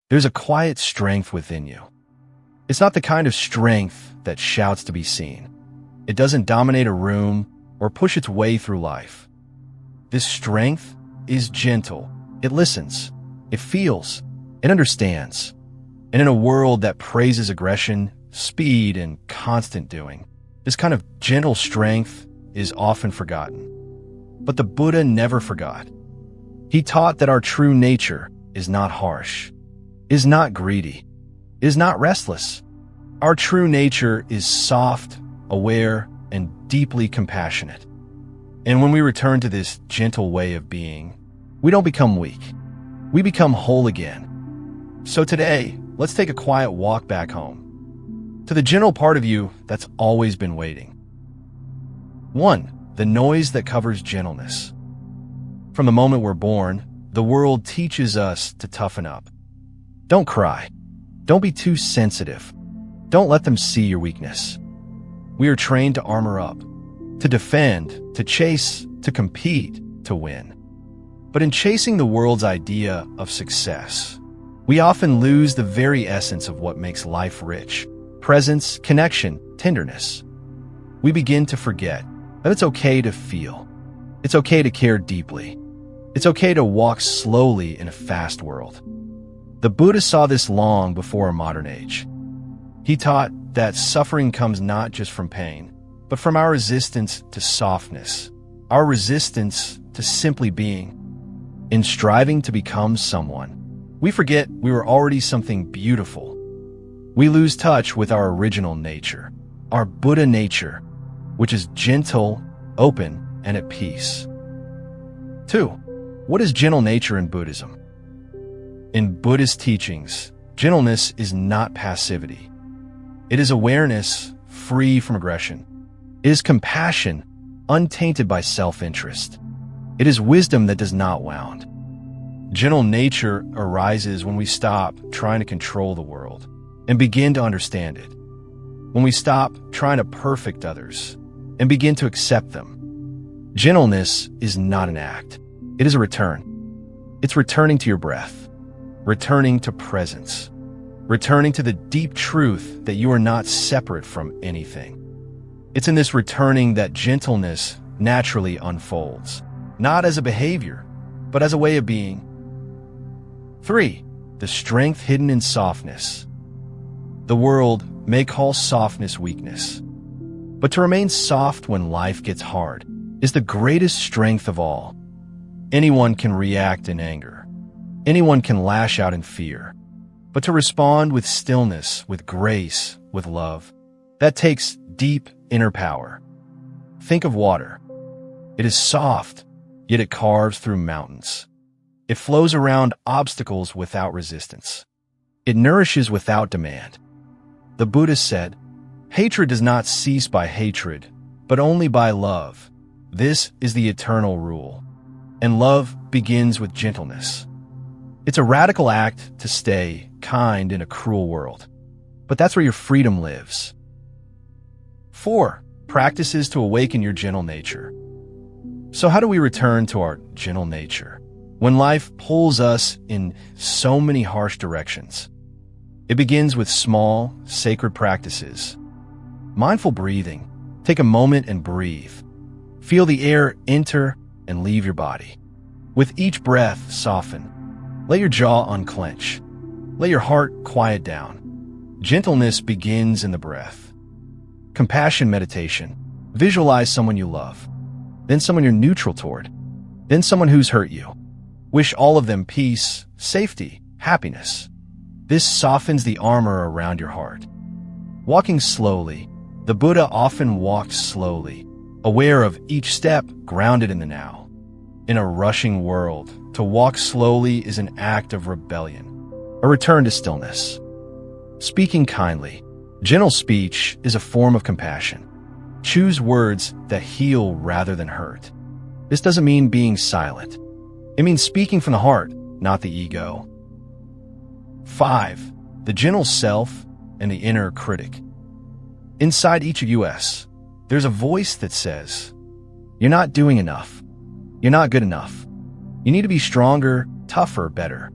There's a quiet strength within you. It's not the kind of strength that shouts to be seen. It doesn't dominate a room or push its way through life. This strength is gentle. It listens. It feels. It understands. And in a world that praises aggression, speed, and constant doing, this kind of gentle strength is often forgotten. But the Buddha never forgot. He taught that our true nature is not harsh, is not greedy, is not restless. Our true nature is soft, aware, and deeply compassionate. And when we return to this gentle way of being, we don't become weak. We become whole again. So today, let's take a quiet walk back home, to the gentle part of you that's always been waiting. 1. The noise that covers gentleness. From the moment we're born, the world teaches us to toughen up. Don't cry. Don't be too sensitive. Don't let them see your weakness. We are trained to armor up, to defend, to chase, to compete, to win. But in chasing the world's idea of success, we often lose the very essence of what makes life rich: presence, connection, tenderness. We begin to forget that it's okay to feel. It's okay to care deeply. It's okay to walk slowly in a fast world. The Buddha saw this long before our modern age. He taught that suffering comes not just from pain, but from our resistance to softness, our resistance to simply being. In striving to become someone, we forget we were already something beautiful. We lose touch with our original nature, our Buddha nature, which is gentle, open, and at peace. 2. What is gentle nature in Buddhism? In Buddhist teachings, gentleness is not passivity. It is awareness free from aggression. It is compassion untainted by self-interest. It is wisdom that does not wound. Gentle nature arises when we stop trying to control the world and begin to understand it. When we stop trying to perfect others and begin to accept them. Gentleness is not an act. It is a return. It's returning to your breath, returning to presence, returning to the deep truth that you are not separate from anything. It's in this returning that gentleness naturally unfolds, not as a behavior, but as a way of being. 3. The strength hidden in softness. The world may call softness weakness, but to remain soft when life gets hard is the greatest strength of all. Anyone can react in anger. Anyone can lash out in fear. But to respond with stillness, with grace, with love, that takes deep inner power. Think of water. It is soft, yet it carves through mountains. It flows around obstacles without resistance. It nourishes without demand. The Buddha said, "Hatred does not cease by hatred, but only by love. This is the eternal rule." And love begins with gentleness. It's a radical act to stay kind in a cruel world. But that's where your freedom lives. 4. Practices to awaken your gentle nature. So how do we return to our gentle nature when life pulls us in so many harsh directions? It begins with small, sacred practices. Mindful breathing. Take a moment and breathe. Feel the air enter and leave your body. With each breath, soften. Let your jaw unclench. Let your heart quiet down. Gentleness begins in the breath. Compassion meditation. Visualize someone you love, then someone you're neutral toward, then someone who's hurt you. Wish all of them peace, safety, happiness. This softens the armor around your heart. Walking slowly. The Buddha often walked slowly, aware of each step, grounded in the now. In a rushing world, to walk slowly is an act of rebellion, a return to stillness. Speaking kindly. Gentle speech is a form of compassion. Choose words that heal rather than hurt. This doesn't mean being silent. It means speaking from the heart, not the ego. 5. The gentle self and the inner critic. Inside each of us, there's a voice that says, "You're not doing enough. You're not good enough. You need to be stronger, tougher, better."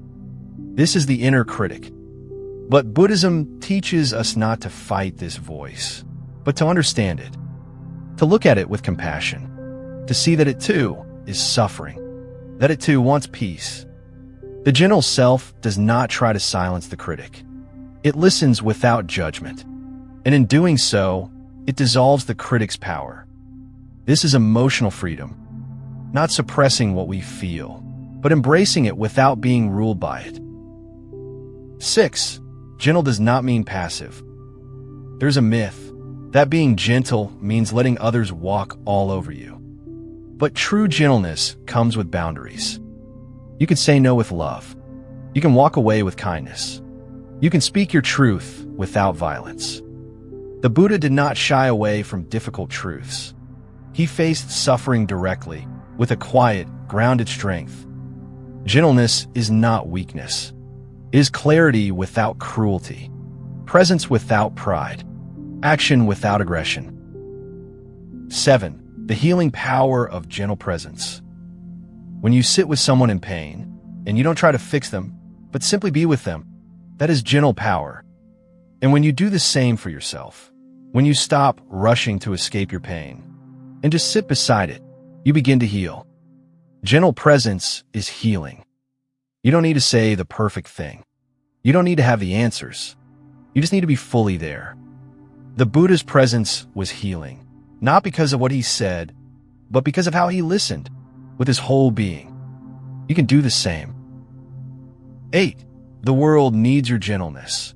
This is the inner critic. But Buddhism teaches us not to fight this voice, but to understand it, to look at it with compassion, to see that it too is suffering, that it too wants peace. The gentle self does not try to silence the critic. It listens without judgment, and in doing so, it dissolves the critic's power. This is emotional freedom, not suppressing what we feel, but embracing it without being ruled by it. 6. Gentle does not mean passive. There's a myth that being gentle means letting others walk all over you. But true gentleness comes with boundaries. You can say no with love. You can walk away with kindness. You can speak your truth without violence. The Buddha did not shy away from difficult truths. He faced suffering directly, with a quiet, grounded strength. Gentleness is not weakness. It is clarity without cruelty, presence without pride, action without aggression. 7. The healing power of gentle presence. When you sit with someone in pain, and you don't try to fix them, but simply be with them, that is gentle power. And when you do the same for yourself, when you stop rushing to escape your pain, and just sit beside it, you begin to heal. Gentle presence is healing. You don't need to say the perfect thing. You don't need to have the answers. You just need to be fully there. The Buddha's presence was healing, not because of what he said, but because of how he listened, with his whole being. You can do the same. 8. The world needs your gentleness.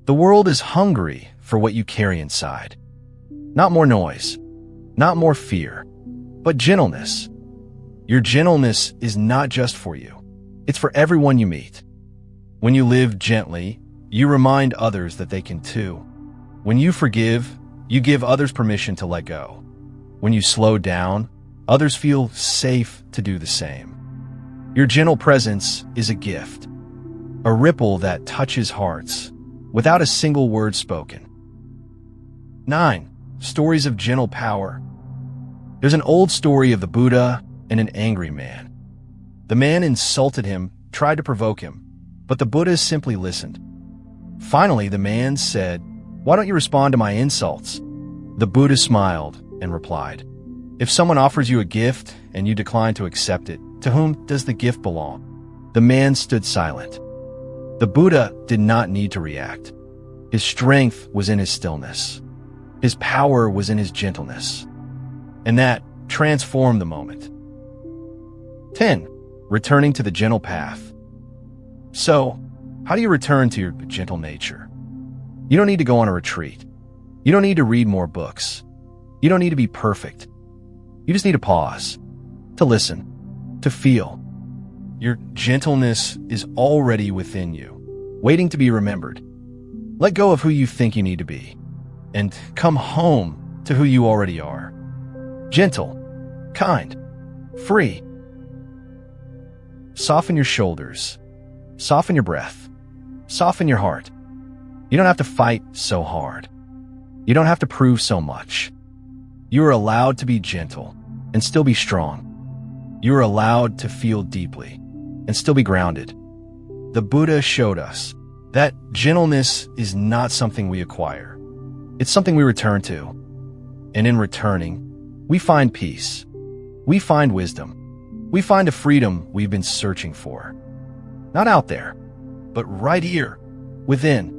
The world is hungry for what you carry inside. Not more noise, not more fear, but gentleness. Your gentleness is not just for you. It's for everyone you meet. When you live gently, you remind others that they can too. When you forgive, you give others permission to let go. When you slow down, others feel safe to do the same. Your gentle presence is a gift, a ripple that touches hearts without a single word spoken. 9. Stories of gentle power. There's an old story of the Buddha and an angry man. The man insulted him, tried to provoke him, but the Buddha simply listened. Finally, the man said, "Why don't you respond to my insults?" The Buddha smiled and replied, "If someone offers you a gift and you decline to accept it, to whom does the gift belong?" The man stood silent. The Buddha did not need to react. His strength was in his stillness. His power was in his gentleness. And that transformed the moment. 10. Returning to the gentle path. So, how do you return to your gentle nature? You don't need to go on a retreat. You don't need to read more books. You don't need to be perfect. You just need to pause, to listen, to feel. Your gentleness is already within you, waiting to be remembered. Let go of who you think you need to be, and come home to who you already are. Gentle, kind, free. Soften your shoulders. Soften your breath. Soften your heart. You don't have to fight so hard. You don't have to prove so much. You are allowed to be gentle and still be strong. You are allowed to feel deeply and still be grounded. The Buddha showed us that gentleness is not something we acquire. It's something we return to. And in returning, we find peace. We find wisdom. We find a freedom we've been searching for. Not out there, but right here, within.